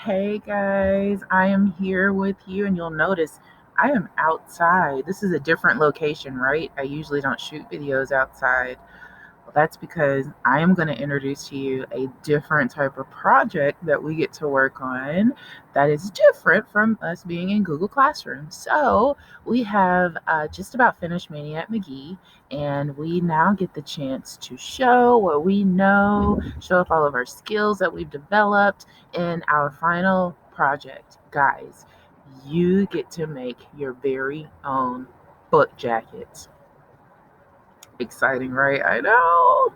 Hey guys, I am here with you, and you'll notice I am outside. This is a different location, right? I usually don't shoot videos outside. Well, that's because I am going to introduce to you a different type of project that we get to work on that is different from us being in Google Classroom. So we have just about finished Maniac Magee, and we now get the chance to show what we know, show off all of our skills that we've developed in our final project. Guys, you get to make your very own book jackets. Exciting, right? I know. All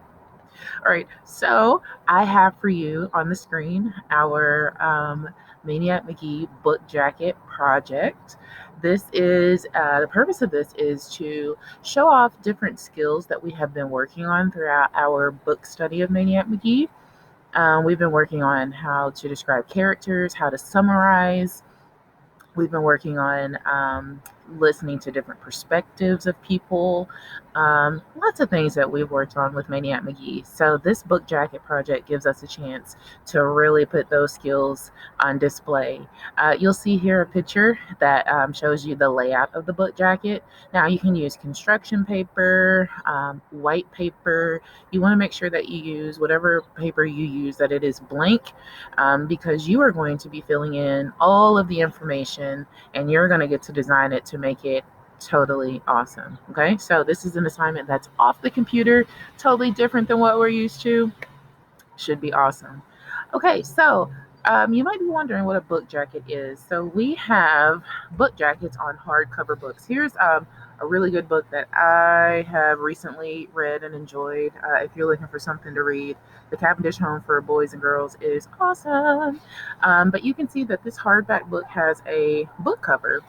right, so I have for you on the screen our Maniac Magee book jacket project. This is the purpose of this is to show off different skills that we have been working on throughout our book study of Maniac Magee. We've been working on how to describe characters, how to summarize. We've been working on listening to different perspectives of people, lots of things that we've worked on with Maniac Magee. So this book jacket project gives us a chance to really put those skills on display. You'll see here a picture that shows you the layout of the book jacket. Now you can use construction paper, white paper. You want to make sure that you use whatever paper you use, that it is blank, because you are going to be filling in all of the information and you're going to get to design it to make it totally awesome. Okay, so this is an assignment that's off the computer, totally different than what we're used to. Should be awesome. Okay, so you might be wondering what a book jacket is. So we have book jackets on hardcover books. Here's a really good book that I have recently read and enjoyed. If you're looking for something to read, The Cavendish Home for Boys and Girls is awesome. But you can see that this hardback book has a book cover.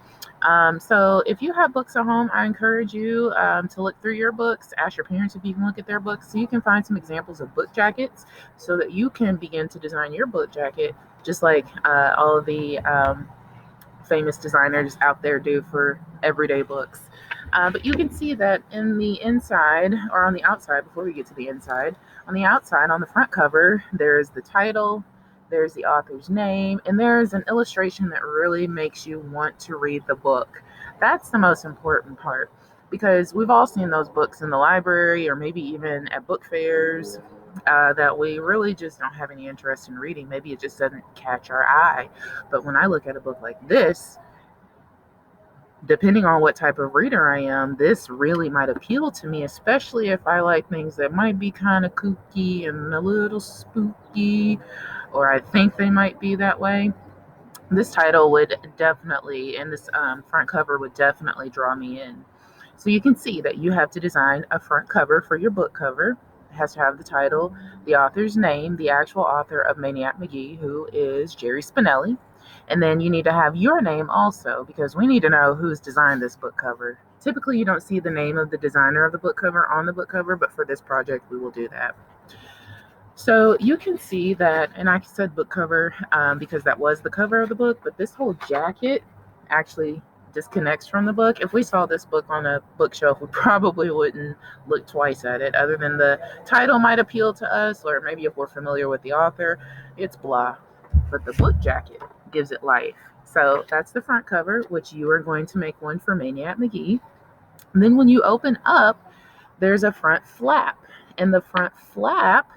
So if you have books at home, I encourage you to look through your books, ask your parents if you can look at their books so you can find some examples of book jackets so that you can begin to design your book jacket just like all of the famous designers out there do for everyday books. But you can see that in the inside, or on the outside, before we get to the inside, on the outside, on the front cover, there's the title, there's the author's name, and there's an illustration that really makes you want to read the book. That's the most important part because we've all seen those books in the library or maybe even at book fairs that we really just don't have any interest in reading. Maybe it just doesn't catch our eye. But when I look at a book like this, depending on what type of reader I am, this really might appeal to me, especially if I like things that might be kind of kooky and a little spooky, or I think they might be that way. This title would definitely, and this front cover would definitely draw me in. So you can see that you have to design a front cover for your book cover. It has to have the title, the author's name, the actual author of Maniac Magee, who is Jerry Spinelli. And then you need to have your name also, because we need to know who's designed this book cover. Typically, you don't see the name of the designer of the book cover on the book cover, but for this project, we will do that. So you can see that, and I said book cover because that was the cover of the book, but this whole jacket actually disconnects from the book. If we saw this book on a bookshelf, we probably wouldn't look twice at it, other than the title might appeal to us, or maybe if we're familiar with the author, it's blah. But the book jacket gives it life. So that's the front cover, which you are going to make one for Maniac Magee. And then when you open up, there's a front flap. And the front flap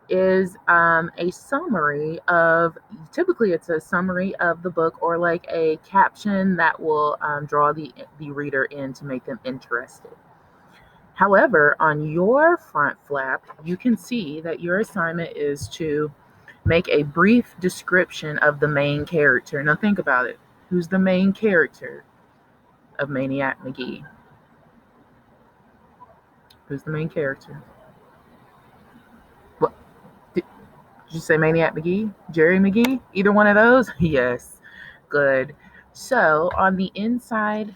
is a summary of, typically it's a summary of the book or like a caption that will draw the reader in to make them interested. However, on your front flap, you can see that your assignment is to make a brief description of the main character. Now think about it. Who's the main character of Maniac Magee? Who's the main character? What? Did you say Maniac Magee? Jerry Magee? Either one of those? Yes. Good. So on the inside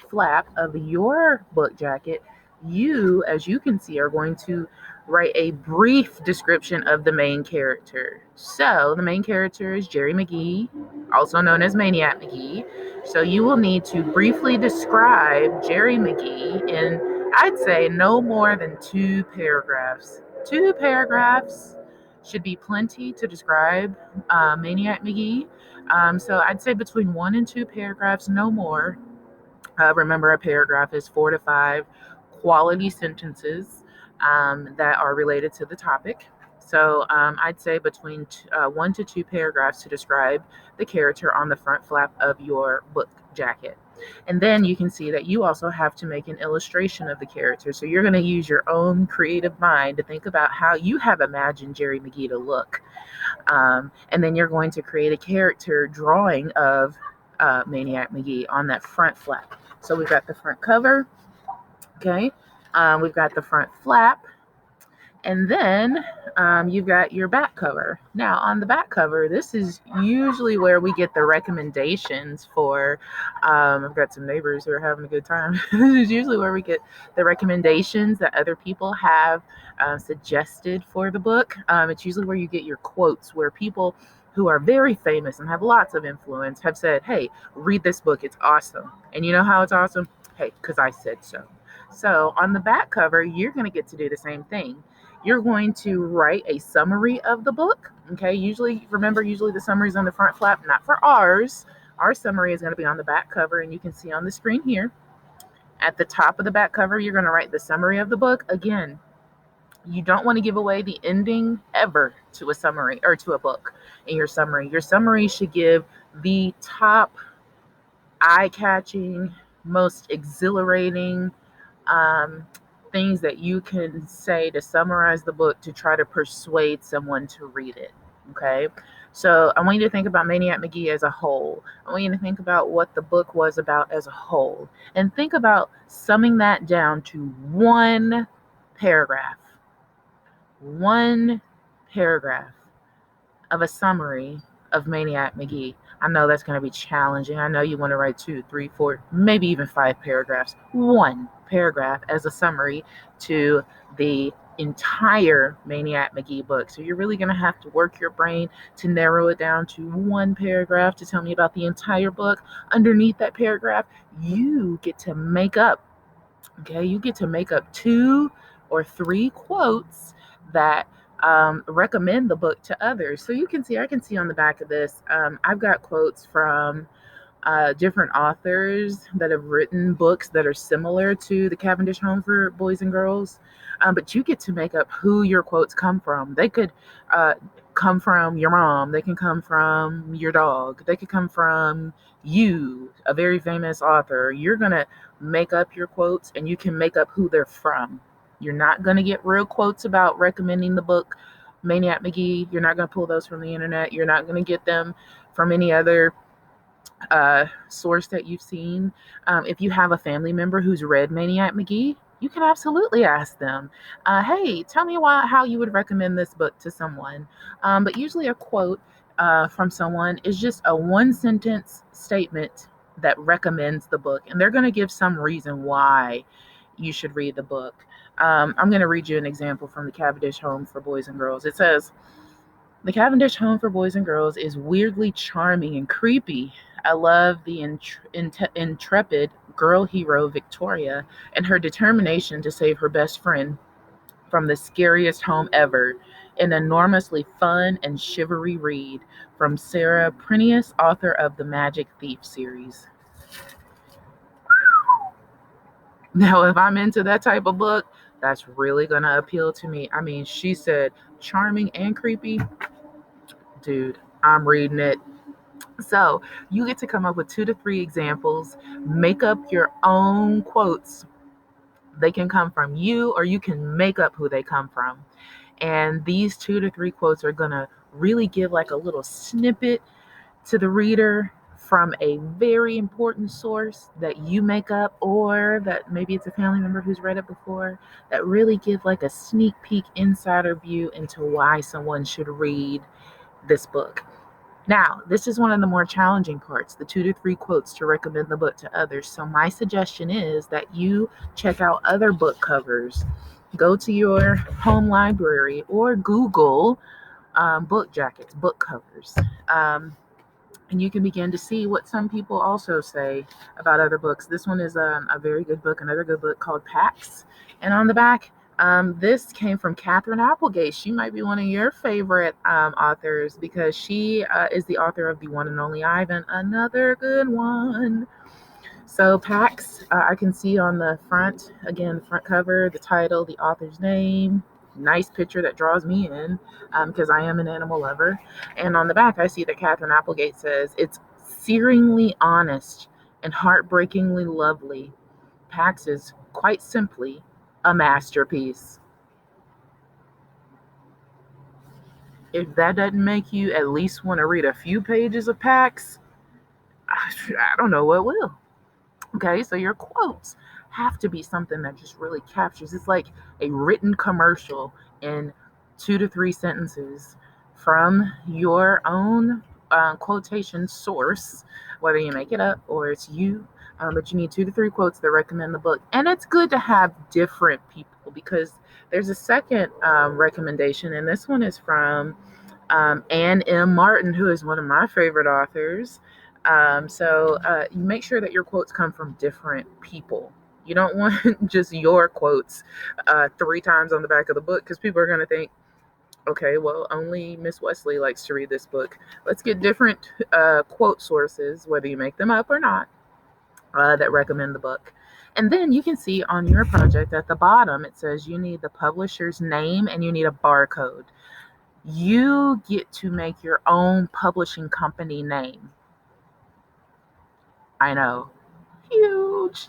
flap of your book jacket, you, as you can see, are going to write a brief description of the main character. So the main character is Jerry Magee, also known as Maniac Magee. So you will need to briefly describe Jerry Magee in, I'd say, no more than 2 paragraphs. 2 paragraphs should be plenty to describe Maniac Magee. So I'd say between 1 and 2 paragraphs, no more. Remember, a paragraph is 4 to 5 quality sentences that are related to the topic. So I'd say between 1 to 2 paragraphs to describe the character on the front flap of your book jacket. And then you can see that you also have to make an illustration of the character. So you're going to use your own creative mind to think about how you have imagined Jerry Magee to look. And then you're going to create a character drawing of Maniac Magee on that front flap. So we've got the front cover, okay? We've got the front flap, and then you've got your back cover. Now, on the back cover, this is usually where we get the recommendations for. I've got some neighbors who are having a good time. This is usually where we get the recommendations that other people have suggested for the book. It's usually where you get your quotes, where people who are very famous and have lots of influence have said, hey, read this book. It's awesome. And you know how it's awesome? Hey, because I said so. So on the back cover, you're going to get to do the same thing. You're going to write a summary of the book. Okay, usually the summary is on the front flap, not for ours. Our summary is going to be on the back cover, and you can see on the screen here. At the top of the back cover, you're going to write the summary of the book. Again, you don't want to give away the ending ever to a summary or to a book in your summary. Your summary should give the top eye-catching, most exhilarating things that you can say to summarize the book to try to persuade someone to read it. Okay, so I want you to think about Maniac Magee as a whole. I want you to think about what the book was about as a whole, and think about summing that down to one paragraph. One paragraph of a summary of Maniac Magee. I know that's going to be challenging. I know you want to write 2, 3, 4, maybe even 5 paragraphs. One paragraph as a summary to the entire Maniac Magee book. So you're really going to have to work your brain to narrow it down to one paragraph to tell me about the entire book. Underneath that paragraph, you get to make up, okay? You get to make up 2 or 3 quotes that recommend the book to others. So I can see on the back of this, I've got quotes from different authors that have written books that are similar to The Cavendish Home for Boys and Girls. But you get to make up who your quotes come from. They could come from your mom. They can come from your dog. They could come from you, a very famous author. You're going to make up your quotes, and you can make up who they're from. You're not going to get real quotes about recommending the book Maniac Magee. You're not going to pull those from the internet. You're not going to get them from any other source that you've seen. If you have a family member who's read Maniac Magee, you can absolutely ask them, hey, tell me how you would recommend this book to someone. But usually a quote from someone is just a one-sentence statement that recommends the book, and they're going to give some reason why you should read the book. I'm going to read you an example from The Cavendish Home for Boys and Girls. It says, "The Cavendish Home for Boys and Girls is weirdly charming and creepy. I love the intrepid girl hero Victoria and her determination to save her best friend from the scariest home ever. An enormously fun and shivery read from Sarah Prentius, author of the Magic Thief series." Now, if I'm into that type of book, that's really going to appeal to me. I mean, she said charming and creepy. Dude, I'm reading it. So you get to come up with 2 to 3 examples, make up your own quotes. They can come from you, or you can make up who they come from. And these 2 to 3 quotes are going to really give like a little snippet to the reader from a very important source that you make up, or that maybe it's a family member who's read it before, that really give like a sneak peek insider view into why someone should read this book. Now, this is one of the more challenging parts, the 2 to 3 quotes to recommend the book to others. So my suggestion is that you check out other book covers. Go to your home library or Google book jackets, book covers. And you can begin to see what some people also say about other books. This one is a very good book, another good book called Pax. And on the back, This came from Catherine Applegate. She might be one of your favorite authors because she is the author of The One and Only Ivan, another good one. So Pax, I can see on the front, again, front cover, the title, the author's name, nice picture that draws me in because I am an animal lover. And on the back, I see that Catherine Applegate says, it's searingly honest and heartbreakingly lovely. Pax is quite simply a masterpiece. If that doesn't make you at least want to read a few pages of Pax, I don't know what will. Okay, so your quotes have to be something that just really captures. It's like a written commercial in 2 to 3 sentences from your own quotation source, whether you make it up or it's you. But you need 2 to 3 quotes that recommend the book. And it's good to have different people because there's a second recommendation, and this one is from Anne M. Martin, who is one of my favorite authors. So you make sure that your quotes come from different people. You don't want just your quotes 3 times on the back of the book because people are going to think, okay, well, only Miss Wesley likes to read this book. Let's get different quote sources, whether you make them up or not, that recommend the book. And then you can see on your project at the bottom, it says you need the publisher's name and you need a barcode. You get to make your own publishing company name. I know, huge.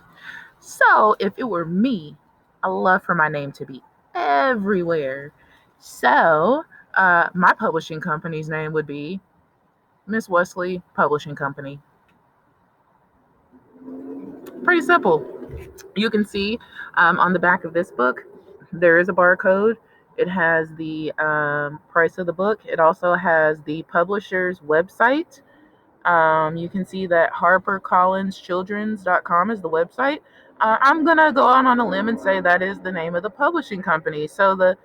So if it were me, I love for my name to be everywhere. So my publishing company's name would be Miss Wesley Publishing Company. Pretty simple. You can see on the back of this book, there is a barcode. It has the price of the book. It also has the publisher's website. You can see that HarperCollinsChildren's.com is the website. I'm gonna go out on a limb and say that is the name of the publishing company. So the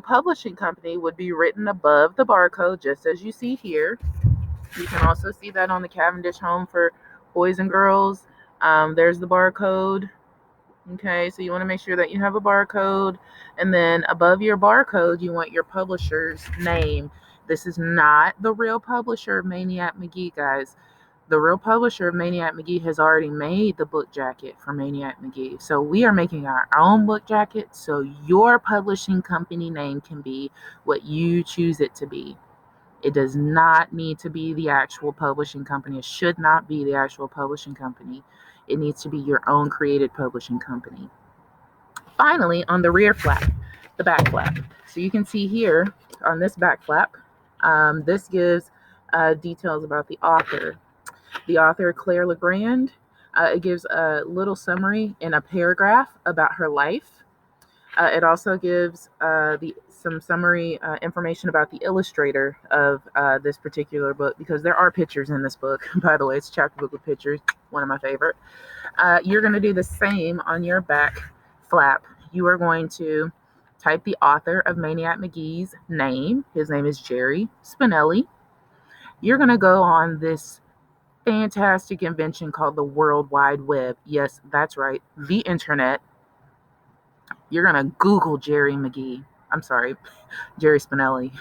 publishing company would be written above the barcode, just as you see here. You can also see that on the Cavendish Home for Boys and Girls. There's the barcode. Okay, so you want to make sure that you have a barcode, and then above your barcode, you want your publisher's name. This is not the real publisher of Maniac Magee, guys. The real publisher of Maniac Magee has already made the book jacket for Maniac Magee. So we are making our own book jacket, so your publishing company name can be what you choose it to be. It does not need to be the actual publishing company. It should not be the actual publishing company. It needs to be your own created publishing company. Finally, on the rear flap, the back flap. So you can see here on this back flap, this gives details about the author. The author, Claire Legrand, it gives a little summary in a paragraph about her life. It also gives some summary information about the illustrator of this particular book, because there are pictures in this book. By the way, it's a chapter book with pictures, one of my favorite. You're going to do the same on your back flap. You are going to type the author of Maniac Magee's name. His name is Jerry Spinelli. You're going to go on this fantastic invention called the World Wide Web. Yes, that's right, the internet. You're going to Google Jerry Magee. I'm sorry, Jerry Spinelli.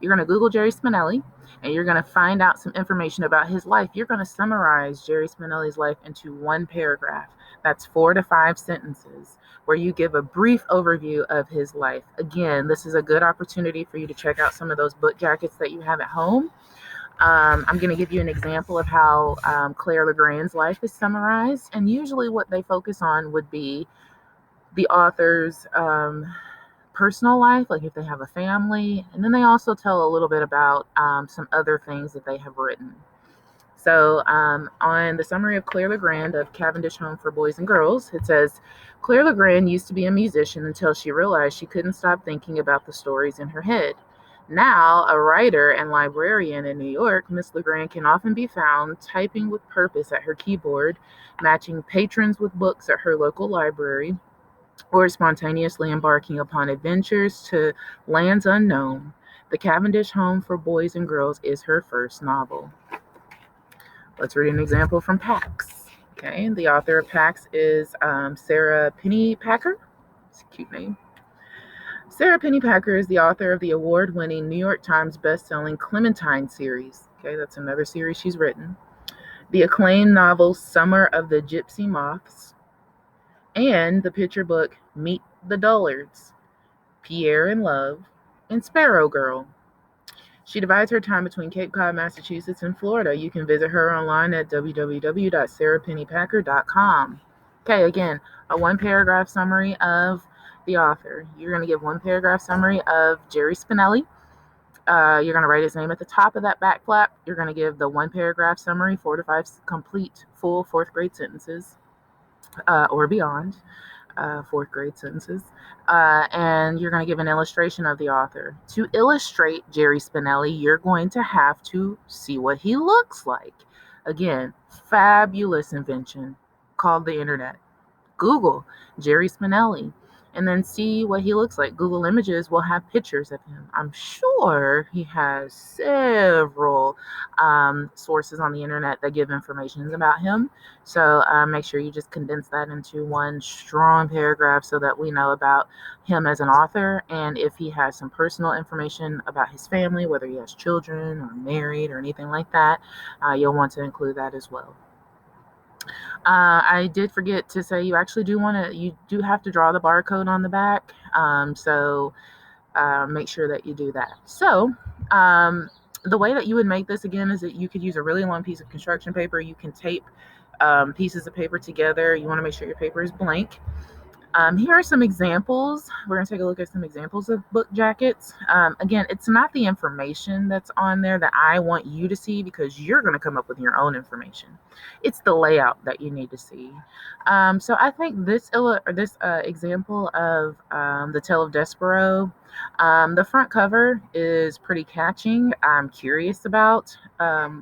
You're going to Google Jerry Spinelli, and you're going to find out some information about his life. You're going to summarize Jerry Spinelli's life into one paragraph. That's 4 to 5 sentences where you give a brief overview of his life. Again, this is a good opportunity for you to check out some of those book jackets that you have at home. I'm going to give you an example of how Claire Legrand's life is summarized. And usually what they focus on would be the author's personal life, like if they have a family. And then they also tell a little bit about some other things that they have written. So on the summary of Claire Legrand of Cavendish Home for Boys and Girls, it says, Claire Legrand used to be a musician until she realized she couldn't stop thinking about the stories in her head. Now, a writer and librarian in New York, Miss Legrand can often be found typing with purpose at her keyboard, matching patrons with books at her local library, or spontaneously embarking upon adventures to lands unknown. The Cavendish Home for Boys and Girls is her first novel. Let's read an example from Pax. Okay, the author of Pax is Sarah Pennypacker. It's a cute name. Sarah Pennypacker is the author of the award-winning New York Times best-selling Clementine series. Okay, that's another series she's written. The acclaimed novel Summer of the Gypsy Moths, and the picture book Meet the Dullards, Pierre in Love, and Sparrow Girl. She divides her time between Cape Cod, Massachusetts, and Florida. You can visit her online at www.sarahpennypacker.com. Okay, again, a one-paragraph summary of the author. You're going to give one-paragraph summary of Jerry Spinelli. You're going to write his name at the top of that back flap. You're going to give the one-paragraph summary, 4 to 5 complete, full fourth-grade sentences or beyond. Fourth grade sentences, and you're going to give an illustration of the author. To illustrate Jerry Spinelli, you're going to have to see what he looks like. Again, fabulous invention called the internet. Google Jerry Spinelli and then see what he looks like. Google Images will have pictures of him. I'm sure he has several sources on the internet that give information about him. So make sure you just condense that into one strong paragraph so that we know about him as an author, and if he has some personal information about his family, whether he has children or married or anything like that, you'll want to include that as well. I did forget to say you actually you do have to draw the barcode on the back. So make sure that you do that. So the way that you would make this again is that you could use a really long piece of construction paper. You can tape pieces of paper together. You want to make sure your paper is blank. Here are some examples. We're going to take a look at some examples of book jackets. Again, it's not the information that's on there that I want you to see because you're going to come up with your own information. It's the layout that you need to see. So I think this example of The Tale of Despero, the front cover is pretty catching. I'm curious about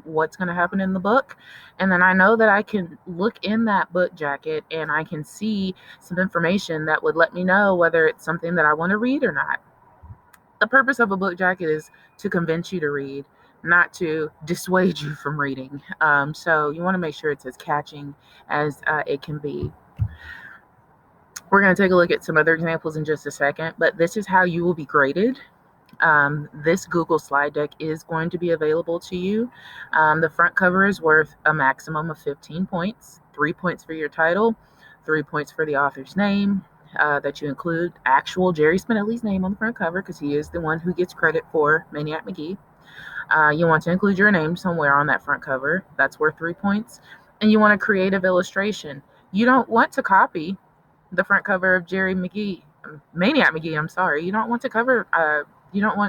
what's going to happen in the book. And then I know that I can look in that book jacket and I can see some information that would let me know whether it's something that I want to read or not. The purpose of a book jacket is to convince you to read, not to dissuade you from reading. So you want to make sure it's as catching as it can be. We're going to take a look at some other examples in just a second, but this is how you will be graded. This Google slide deck is going to be available to you. The front cover is worth a maximum of 15 points, 3 points for your title, 3 points for the author's name, that you include actual Jerry Spinelli's name on the front cover because he is the one who gets credit for Maniac Magee. You want to include your name somewhere on that front cover. That's worth 3 points. And you want a creative illustration. You don't want to copy the front cover of Maniac Magee, I'm sorry. You don't want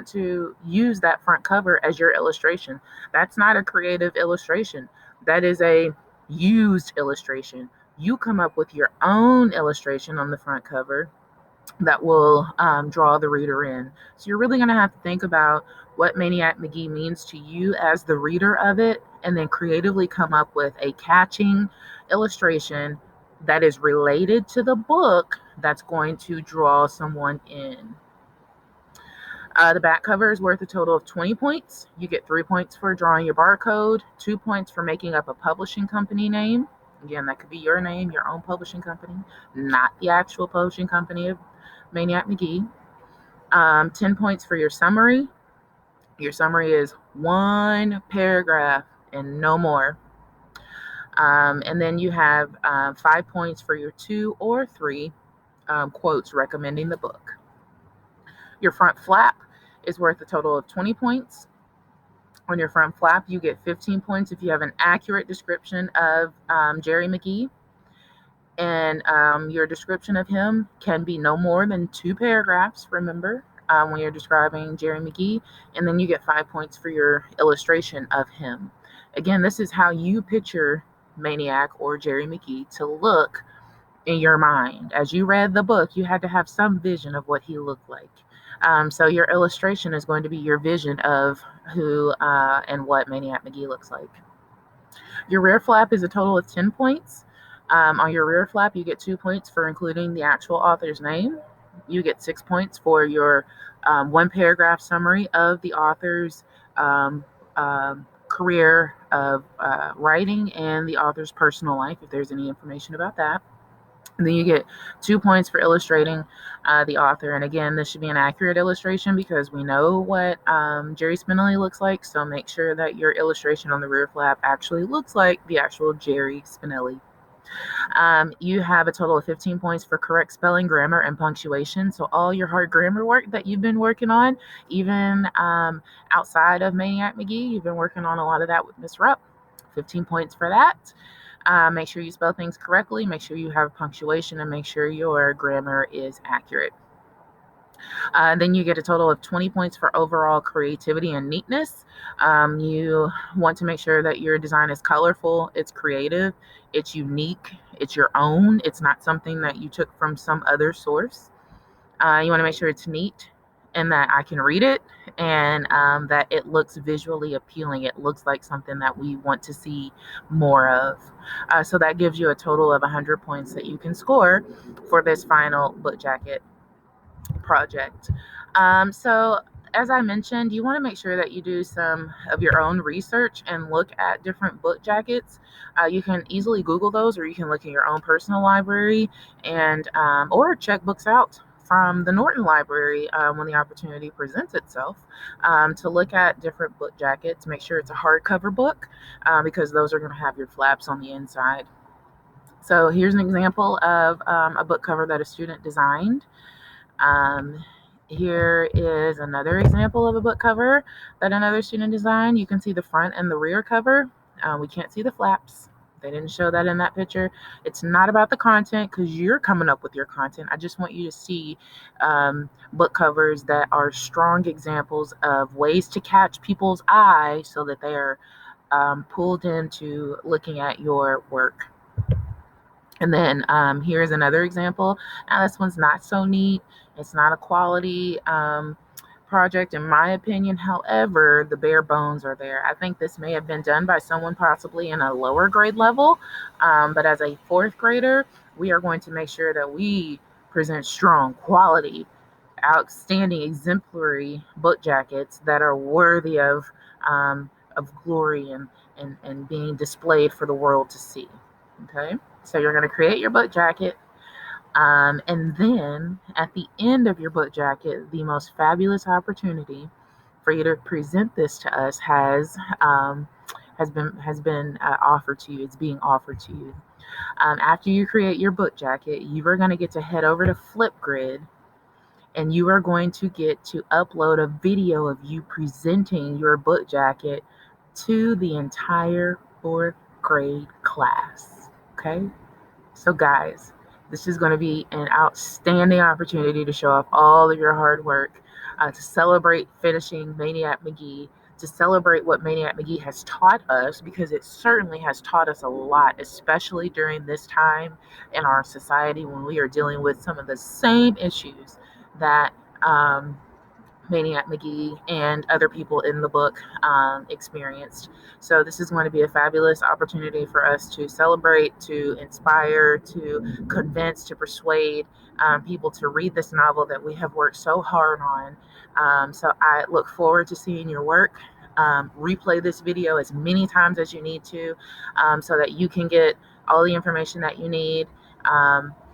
to use that front cover as your illustration. That's not a creative illustration. That is a used illustration. You come up with your own illustration on the front cover that will draw the reader in. So you're really going to have to think about what Maniac Magee means to you as the reader of it, and then creatively come up with a catching illustration that is related to the book that's going to draw someone in. The back cover is worth a total of 20 points. You get 3 points for drawing your barcode, 2 points for making up a publishing company name. Again, that could be your name, your own publishing company, not the actual publishing company of Maniac Magee. 10 points for your summary. Your summary is one paragraph and no more. And then you have 5 points for your 2 or 3 quotes recommending the book. Your front flap is worth a total of 20 points. On your front flap, you get 15 points if you have an accurate description of Jerry Magee. And your description of him can be no more than 2 paragraphs, remember, when you're describing Jerry Magee. And then you get 5 points for your illustration of him. Again, this is how you picture Maniac or Jerry Magee to look in your mind. As you read the book, you had to have some vision of what he looked like. So your illustration is going to be your vision of who and what Maniac Magee looks like. Your rear flap is a total of 10 points. On your rear flap, you get 2 points for including the actual author's name. You get 6 points for your one paragraph summary of the author's career of writing and the author's personal life, if there's any information about that. And then you get 2 points for illustrating the author. And again, this should be an accurate illustration because we know what Jerry Spinelli looks like. So make sure that your illustration on the rear flap actually looks like the actual Jerry Spinelli. You have a total of 15 points for correct spelling, grammar, and punctuation. So all your hard grammar work that you've been working on, even outside of Maniac Magee, you've been working on a lot of that with Miss Rupp. 15 points for that. Make sure you spell things correctly, make sure you have punctuation, and make sure your grammar is accurate. Then you get a total of 20 points for overall creativity and neatness. You want to make sure that your design is colorful, it's creative, it's unique, it's your own, it's not something that you took from some other source. You want to make sure it's neat and that I can read it, and that it looks visually appealing. It looks like something that we want to see more of. So that gives you a total of 100 points that you can score for this final book jacket project. So as I mentioned, you want to make sure that you do some of your own research and look at different book jackets. You can easily Google those, or you can look in your own personal library and or check books out from the Norton Library when the opportunity presents itself, to look at different book jackets. Make sure it's a hardcover book because those are going to have your flaps on the inside. So here's an example of a book cover that a student designed. Here is another example of a book cover that another student designed. You can see the front and the rear cover. We can't see the flaps. They didn't show that in that picture. It's not about the content because you're coming up with your content. I just want you to see book covers that are strong examples of ways to catch people's eye so that they are pulled into looking at your work. And then here's another example. Now, this one's not so neat. It's not a quality project, in my opinion. However, the bare bones are there. I think this may have been done by someone possibly in a lower grade level. But as a fourth grader, we are going to make sure that we present strong, quality, outstanding, exemplary book jackets that are worthy of glory and being displayed for the world to see. Okay, so you're going to create your book jacket, and then at the end of your book jacket, the most fabulous opportunity for you to present this to us has been offered to you. It's being offered to you. After you create your book jacket, you are going to get to head over to Flipgrid, and you are going to get to upload a video of you presenting your book jacket to the entire fourth grade class. Okay? So, guys, this is going to be an outstanding opportunity to show off all of your hard work, to celebrate finishing Maniac Magee, to celebrate what Maniac Magee has taught us, because it certainly has taught us a lot, especially during this time in our society when we are dealing with some of the same issues that Maniac Magee and other people in the book experienced. So this is going to be a fabulous opportunity for us to celebrate, to inspire, to convince, to persuade people to read this novel that we have worked so hard on. So I look forward to seeing your work. Replay this video as many times as you need to, so that you can get all the information that you need.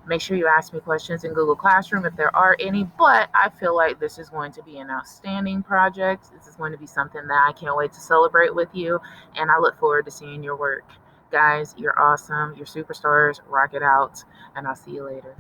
Make sure you ask me questions in Google Classroom if there are any, but I feel like this is going to be an outstanding project. This is going to be something that I can't wait to celebrate with you, and I look forward to seeing your work. Guys, you're awesome. You're superstars. Rock it out, and I'll see you later.